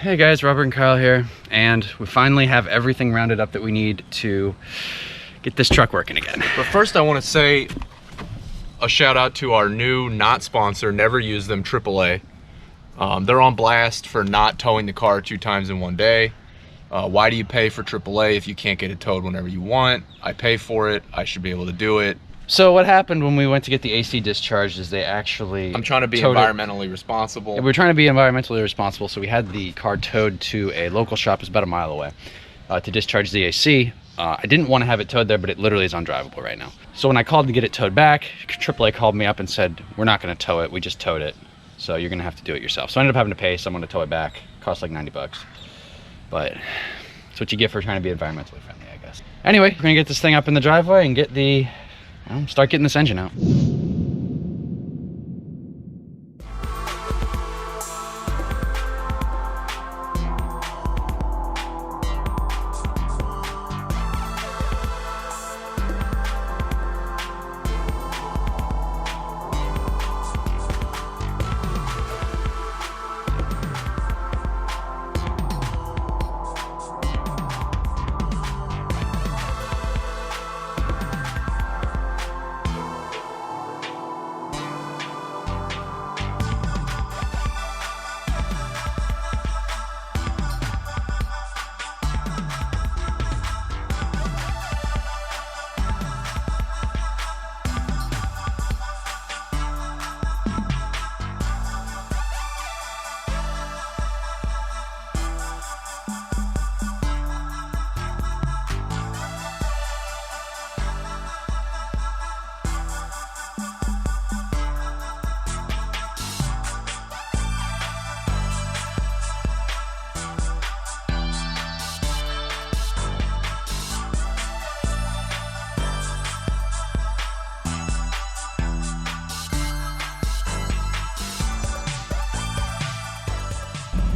Hey guys, Robert and Kyle here, and we finally have everything rounded up that we need to get this truck working again. But first I want to say a shout out to our new not sponsor, Never Use Them AAA. They're on blast for not towing the car 2 times in one day. Why do you pay for AAA if you can't get it towed whenever you want? I pay for it, I should be able to do it. So what happened when we went to get the AC discharged is they actually... I'm trying to be environmentally responsible. We're trying to be environmentally responsible, so we had the car towed to a local shop. It's about a mile away to discharge the AC. I didn't want to have it towed there, but it literally is undrivable right now. So when I called to get it towed back, AAA called me up and said, we're not going to tow it, we just towed it. So you're going to have to do it yourself. So I ended up having to pay someone to tow it back. It cost like 90 bucks. But it's what you get for trying to be environmentally friendly, I guess. Anyway, we're going to get this thing up in the driveway and get the... start getting this engine out.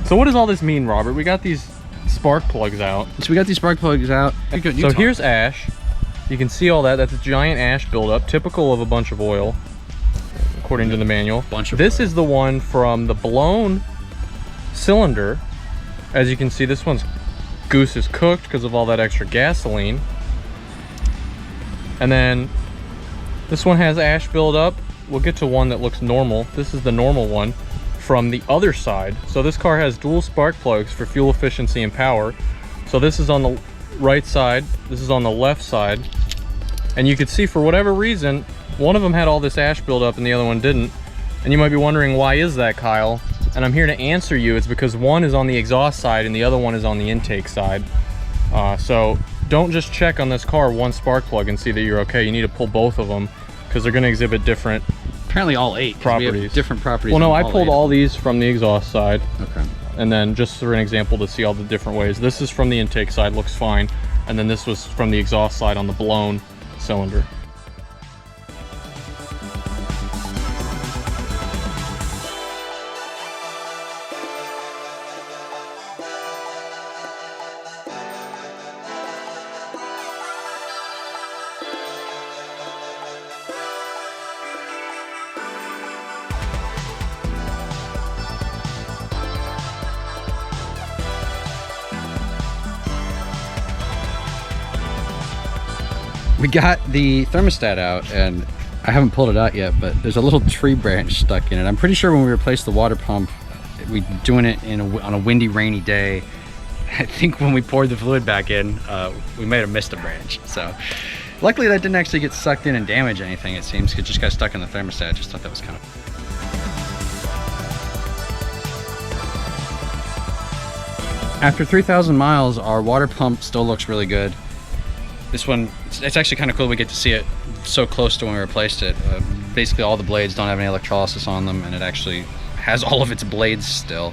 So what does all this mean, Robert? We got these spark plugs out. So we got these spark plugs out. So here's ash. You can see all that. That's a giant ash buildup, typical of a bunch of oil, according to the manual. This is the one from the blown cylinder. As you can see, this one's goose is cooked because of all that extra gasoline. And then this one has ash buildup. We'll get to one that looks normal. This is the normal one from the other side. So this car has dual spark plugs for fuel efficiency and power. So this is on the right side, this is on the left side, and you could see for whatever reason one of them had all this ash buildup and the other one didn't. And you might be wondering, why is that, Kyle? And I'm here to answer you. It's because one is on the exhaust side and the other one is on the intake side. So don't just check on this car one spark plug and see that you're okay. You need to pull both of them because they're going to exhibit different apparently all 8 properties. We have different properties. Well, no, I pulled all these from the exhaust side. Okay. And then just for an example to see all the different ways. This is from the intake side, looks fine. And then this was from the exhaust side on the blown cylinder. We got the thermostat out, and I haven't pulled it out yet, but there's a little tree branch stuck in it. I'm pretty sure when we replaced the water pump, we doing it on a windy, rainy day. I think when we poured the fluid back in, we might have missed a branch. So luckily that didn't actually get sucked in and damage anything, it seems. It just got stuck in the thermostat. I just thought that was kind of... After 3,000 miles, our water pump still looks really good. This one, it's actually kind of cool we get to see it so close to when we replaced it. Basically all the blades don't have any electrolysis on them, and it actually has all of its blades still.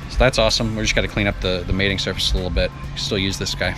So that's awesome. We just got to clean up the mating surface a little bit. Still use this guy.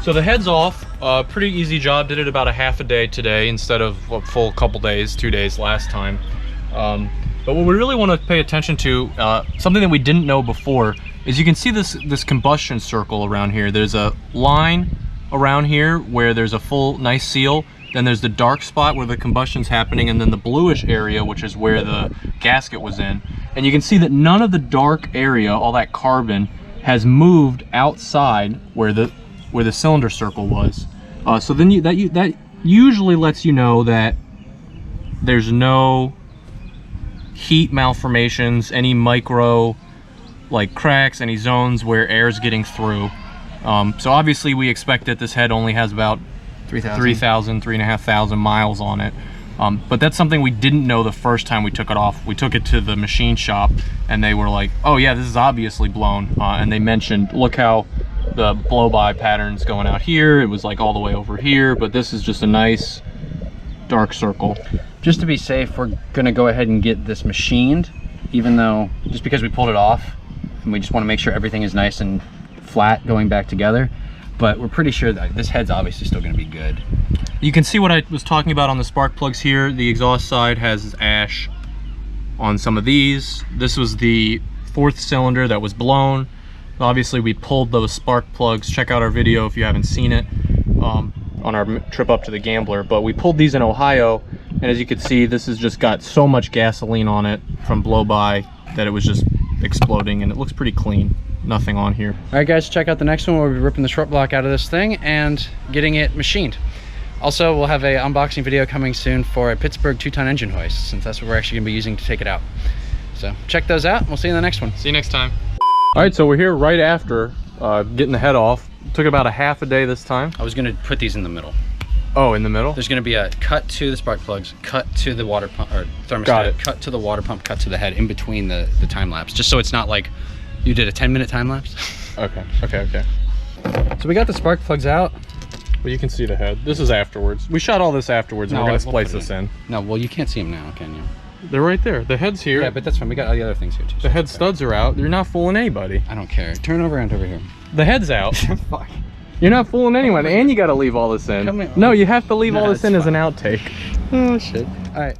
So the head's off, pretty easy job. Did it about a half a day today instead of a full couple days, 2 days last time. But what we really want to pay attention to, something that we didn't know before, is you can see this combustion circle around here. There's a line around here where there's a full nice seal, then there's the dark spot where the combustion's happening, and then the bluish area, which is where the gasket was in. And you can see that none of the dark area, all that carbon, has moved outside where the cylinder circle was. So then that usually lets you know that there's no heat malformations, any micro like cracks, any zones where air is getting through. So obviously we expect that this head only has about 3,500 miles on it. But that's something we didn't know the first time we took it off. We took it to the machine shop and they were like, oh yeah, this is obviously blown. And they mentioned, look how the blow-by pattern's going out here. It was like all the way over here, but this is just a nice dark circle. Just to be safe, we're gonna go ahead and get this machined, even though, just because we pulled it off, and we just wanna make sure everything is nice and flat going back together. But we're pretty sure that this head's obviously still gonna be good. You can see what I was talking about on the spark plugs here. The exhaust side has ash on some of these. This was the 4th cylinder that was blown. Obviously we pulled those spark plugs. Check out our video if you haven't seen it on our trip up to the Gambler. But we pulled these in Ohio, and as you can see, this has just got so much gasoline on it from blow-by that it was just exploding, and it looks pretty clean. Nothing on here. All right guys, check out the next one where we'll be ripping the strut block out of this thing and getting it machined. Also, we'll have a unboxing video coming soon for a Pittsburgh 2-ton engine hoist, since that's what we're actually gonna be using to take it out. So check those out, and we'll see you in the next one. See you next time. All right, so we're here right after getting the head off. Took about a half a day this time. I was gonna put these in the middle. Oh, in the middle? There's gonna be a cut to the spark plugs, cut to the water pump, or thermostat, Got it. cut to the water pump, cut to the head, in between the time lapse, just so it's not like you did a 10-minute time lapse. Okay. So we got the spark plugs out. Well, you can see the head. This is afterwards. We shot all this afterwards, and we're gonna splice this in. No, well, you can't see them now, can you? They're right there. The head's here. Yeah, but that's fine. We got all the other things here too. The head studs are out. You're not fooling anybody. I don't care. Turn around over here. The head's out. Fuck. You're not fooling anyone, and you gotta leave all this in. No, you have to leave all this in as an outtake. Oh shit. All right.